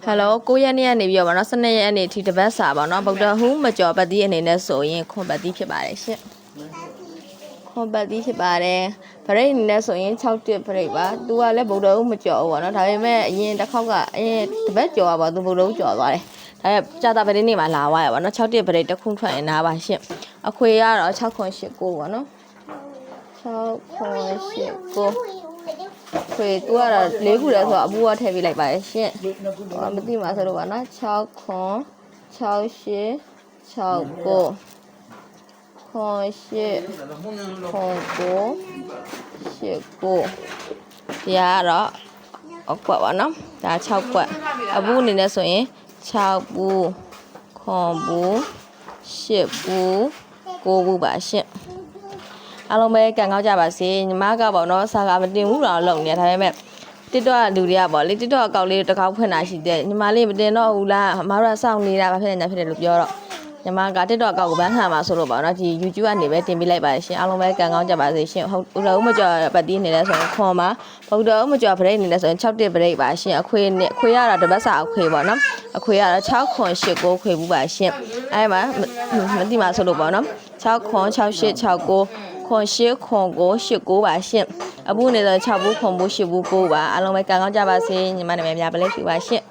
Hello ကိုရက်နေ့ကနေပြီးတော့ဗောနော်12ရက်နေ့ထိတပတ်စာဗောနော်ဗုဒ္ဓဟူးမကျော်ပတ်တိအနေနဲ့ဆိုရင်ခွန်ပတ်တိဖြစ်ပါတယ်ရှင့်ခွန်ပတ်တိဖြစ်ပါတယ်ဗရိတ်အနေနဲ့ဆိုရင်6တစ်ဗရိတ်ပါသူကလည်းဗုဒ္ဓဟူးမကျော်ဘူးဗောနော်ဒါပေမဲ့အရင်တစ်ခေါက်ကအရင်တပတ်ကျော်ပါသူဗုဒ္ဓဟူးကျော်သွားတယ်ဒါပေမဲ့ကြာတာပတိနေ့မှာလာသွားရဗောနော်6တစ်ဗရိတ်တစ်ခုထွက်ရင်နားပါရှင့်အခွေကတော့6ခွန်8ကိုဗောနော်6ခွန်8ကိုခွေသူကတော့၄ခုလဲဆိုတော့အပူကထည့်ပေးလိုက်ပါရဲ့ရှင့်မသိမှာဆိုတော့ပါနော်6ခွန်6 8 6ကိုခွန်8ခွန်ကို8ကိုတရားကတော့အကွက်ပါနော်ဒါ6ကွက်အပူအနေနဲ့ဆိုရင်6ဘူးခွန်ဘူး8ဘူး9ဘူးပါရှင့်အားလုံးပဲကန်ကောက်ကြပါစေညီမကပေါ့နော်စာကမတင်ဘူးတော့လုံနေဒါပေမဲ့ TikTok လူတွေကပေါ့လေ TikTok အကောင့်လေးတစ်ခေါက်ဖွင့်တာရှိတယ်ညီမလေးမတင်တော့ဘူးလားအမတို့ကစောင့်နေတာဘာဖြစ်နေညာဖြစ်တယ်လို့ပြောတော့ညီမက TikTok အကောင့်ကိုဘန်းခံမှာဆိုလို့ပေါ့နော်ဒီ YouTube ကနေပဲတင်ပေးလိုက်ပါရှင်အားလုံးပဲကန်ကောက်ကြပါစေရှင်ဟုတ်တော့မကြော်ပတ်တီးနေလဲဆိုရင်ခွန်ပါဗုဒ္ဓမကြော်ဗရိတ်နေလဲဆိုရင်6တစ်ဗရိတ်ပါရှင်အခွေနဲ့ခွေရတာတပတ်စာအခွေပေါ့နော်အခွေရတာ6ခွန်8ကိုခွေဘူးပါရှင်အဲမှာမသိမှာဆိုလို့ပေါ့နော်6ခွန်6 8 6ကိုခွန်8ခွန်ကို8ကိုပါရှင့်အပူနေတော့6ဘူးခွန်ဘူး8ဘူး9ပါအားလုံးပဲကန်ကောင်းကြပါစေညီမနာမည်များပလဲဖြူပါရှင့်